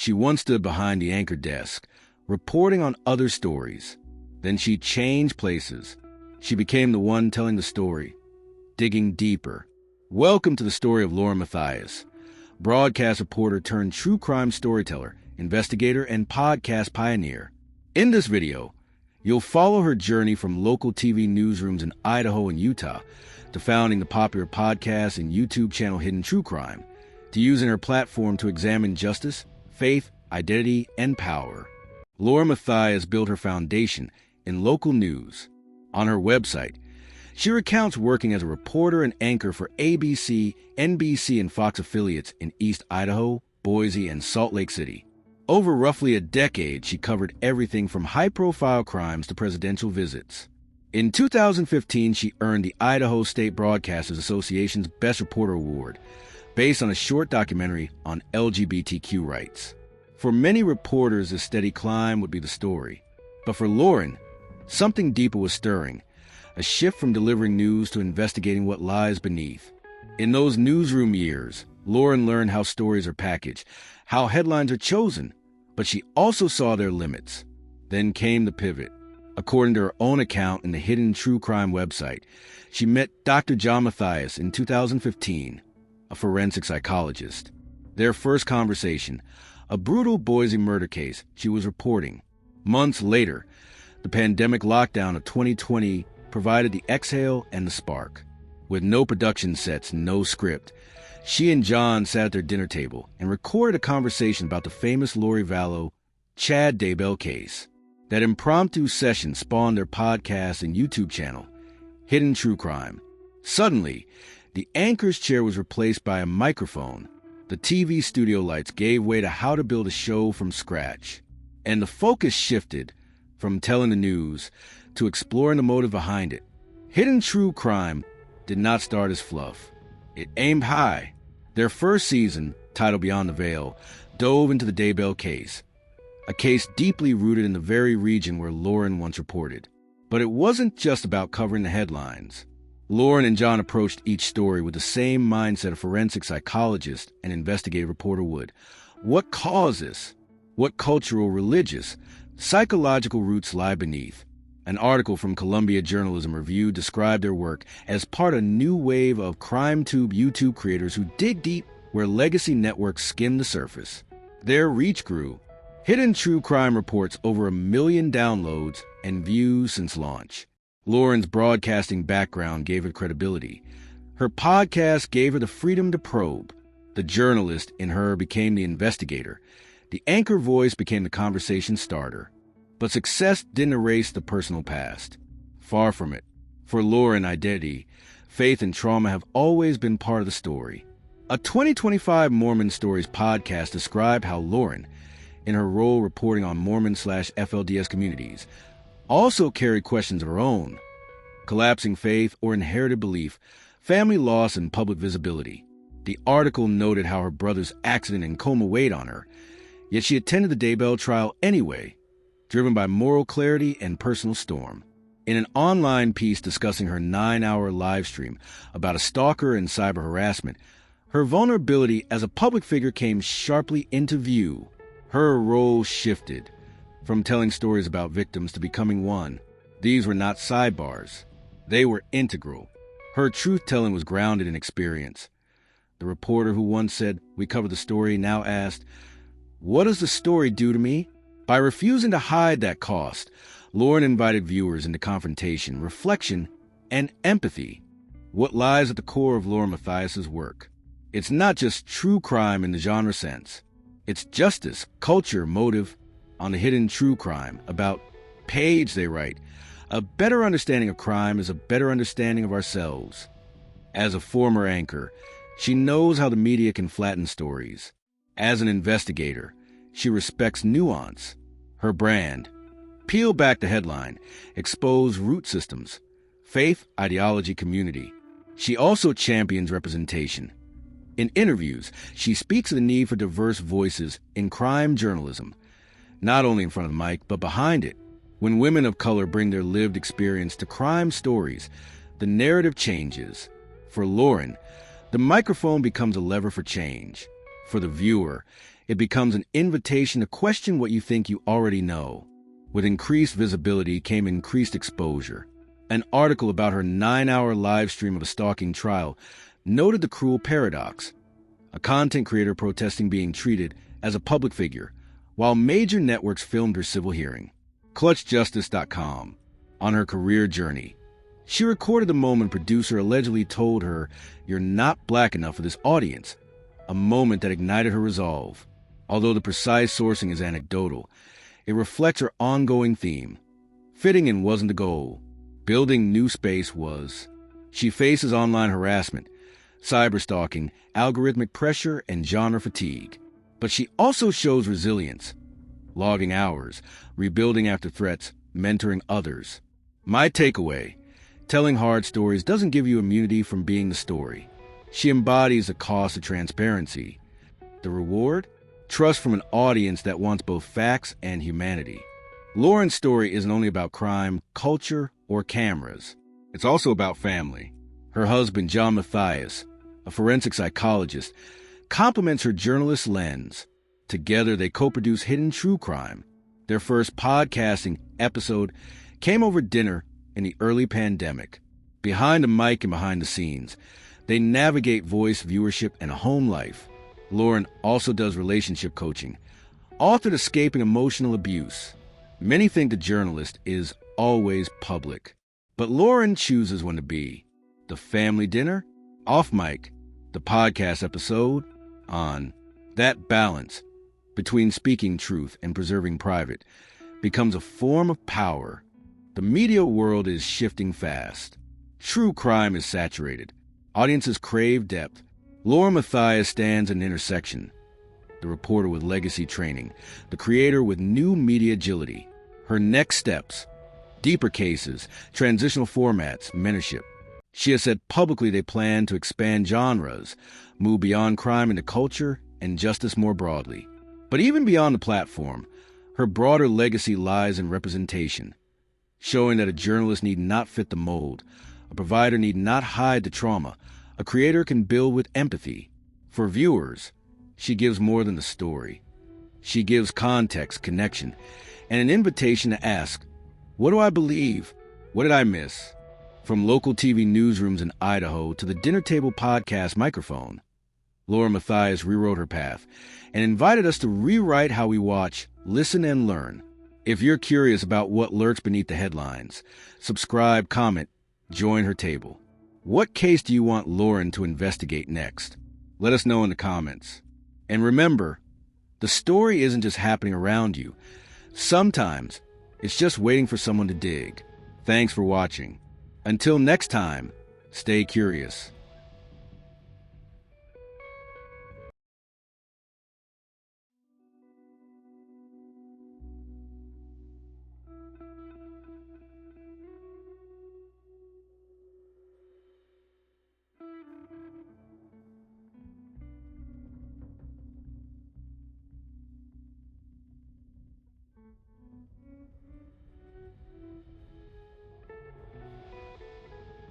She once stood behind the anchor desk, reporting on other stories. Then she changed places. She became the one telling the story, digging deeper. Welcome to the story of Lauren Matthias, broadcast reporter turned true crime storyteller, investigator, and podcast pioneer. In this video, you'll follow her journey from local TV newsrooms in Idaho and Utah to founding the popular podcast and YouTube channel Hidden True Crime, to using her platform to examine justice, faith, identity, and power. Lauren Matthias built her foundation in local news. On her website, she recounts working as a reporter and anchor for ABC, NBC, and Fox affiliates in East Idaho, Boise, and Salt Lake City. Over roughly a decade, she covered everything from high-profile crimes to presidential visits. In 2015, she earned the Idaho State Broadcasters Association's Best Reporter Award, based on a short documentary on LGBTQ rights. For many reporters, a steady climb would be the story. But for Lauren, something deeper was stirring, a shift from delivering news to investigating what lies beneath. In those newsroom years, Lauren learned how stories are packaged, how headlines are chosen, but she also saw their limits. Then came the pivot. According to her own account in the Hidden True Crime website, she met Dr. John Matthias in 2015, a forensic psychologist. Their first conversation, a brutal Boise murder case she was reporting. Months later, the pandemic lockdown of 2020 provided the exhale and the spark. With no production sets, no script, she and John sat at their dinner table and recorded a conversation about the famous Lori Vallow, Chad Daybell case. That impromptu session spawned their podcast and YouTube channel, Hidden True Crime. Suddenly, the anchor's chair was replaced by a microphone. The TV studio lights gave way to how to build a show from scratch. And the focus shifted from telling the news to exploring the motive behind it. Hidden True Crime did not start as fluff. It aimed high. Their first season, titled Beyond the Veil, dove into the Daybell case, a case deeply rooted in the very region where Lauren once reported. But it wasn't just about covering the headlines. Lauren and John approached each story with the same mindset a forensic psychologist and investigative reporter would. What caused this? What cultural, religious, psychological roots lie beneath? An article from Columbia Journalism Review described their work as part of a new wave of CrimeTube YouTube creators who dig deep where legacy networks skim the surface. Their reach grew. Hidden True Crime reports over 1 million downloads and views since launch. Lauren's broadcasting background gave her credibility. Her podcast gave her the freedom to probe. The journalist in her became the investigator. The anchor voice became the conversation starter. But success didn't erase the personal past. Far from it. For Lauren, identity, faith, and trauma have always been part of the story. A 2025 Mormon Stories podcast described how Lauren, in her role reporting on Mormon/FLDS communities, also carried questions of her own. Collapsing faith or inherited belief, family loss, and public visibility. The article noted how her brother's accident and coma weighed on her, yet she attended the Daybell trial anyway, driven by moral clarity and personal storm. In an online piece discussing her 9-hour live stream about a stalker and cyber harassment, her vulnerability as a public figure came sharply into view. Her role shifted from telling stories about victims to becoming one. These were not sidebars. They were integral. Her truth-telling was grounded in experience. The reporter who once said, "We cover the story," now asked, "What does the story do to me?" By refusing to hide that cost, Lauren invited viewers into confrontation, reflection, and empathy. What lies at the core of Lauren Matthias' work? It's not just true crime in the genre sense. It's justice, culture, motive. On the Hidden True Crime, about page they write, a better understanding of crime is a better understanding of ourselves. As a former anchor, she knows how the media can flatten stories. As an investigator, she respects nuance. Her brand: peel back the headline, expose root systems, faith, ideology, community. She also champions representation. In interviews, she speaks of the need for diverse voices in crime journalism, not only in front of the mic, but behind it. When women of color bring their lived experience to crime stories, the narrative changes. For Lauren, the microphone becomes a lever for change. For the viewer, It becomes an invitation to question what you think you already know. With increased visibility came increased exposure. An article about her 9-hour live stream of a stalking trial noted the cruel paradox. A content creator protesting being treated as a public figure, while major networks filmed her civil hearing. ClutchJustice.com. On her career journey, she recorded the moment producer allegedly told her, "You're not black enough for this audience," a moment that ignited her resolve. Although the precise sourcing is anecdotal, it reflects her ongoing theme. Fitting in wasn't the goal. Building new space was. She faces online harassment, cyberstalking, algorithmic pressure, and genre fatigue. But she also shows resilience. Logging hours, rebuilding after threats, mentoring others. My takeaway: telling hard stories doesn't give you immunity from being the story. She embodies the cost of transparency. The reward? Trust from an audience that wants both facts and humanity. Lauren's story isn't only about crime, culture, or cameras. It's also about family. Her husband, Lauren Matthias, a forensic psychologist, complements her journalist lens. Together, they co-produce Hidden True Crime. Their first podcasting episode came over dinner in the early pandemic. Behind the mic and behind the scenes, they navigate voice, viewership, and a home life. Lauren also does relationship coaching, authored Escaping Emotional Abuse. Many think the journalist is always public, but Lauren chooses when to be. The family dinner, off mic, the podcast episode, on. That balance between speaking truth and preserving private becomes a form of power. The media world is shifting fast. True crime is saturated. Audiences crave depth. Lauren Matthias stands at an intersection. The reporter with legacy training, the creator with new media agility. Her next steps: deeper cases, transitional formats, mentorship. She has said publicly they plan to expand genres, move beyond crime into culture and justice more broadly. But even beyond the platform, her broader legacy lies in representation, showing that a journalist need not fit the mold, a provider need not hide the trauma, a creator can build with empathy. For viewers, she gives more than the story. She gives context, connection, and an invitation to ask, what do I believe? What did I miss? From local TV newsrooms in Idaho to the dinner table podcast microphone, Lauren Matthias rewrote her path and invited us to rewrite how we watch, listen, and learn. If you're curious about what lurks beneath the headlines, subscribe, comment, join her table. What case do you want Lauren to investigate next? Let us know in the comments. And remember, the story isn't just happening around you. Sometimes it's just waiting for someone to dig. Thanks for watching. Until next time, stay curious.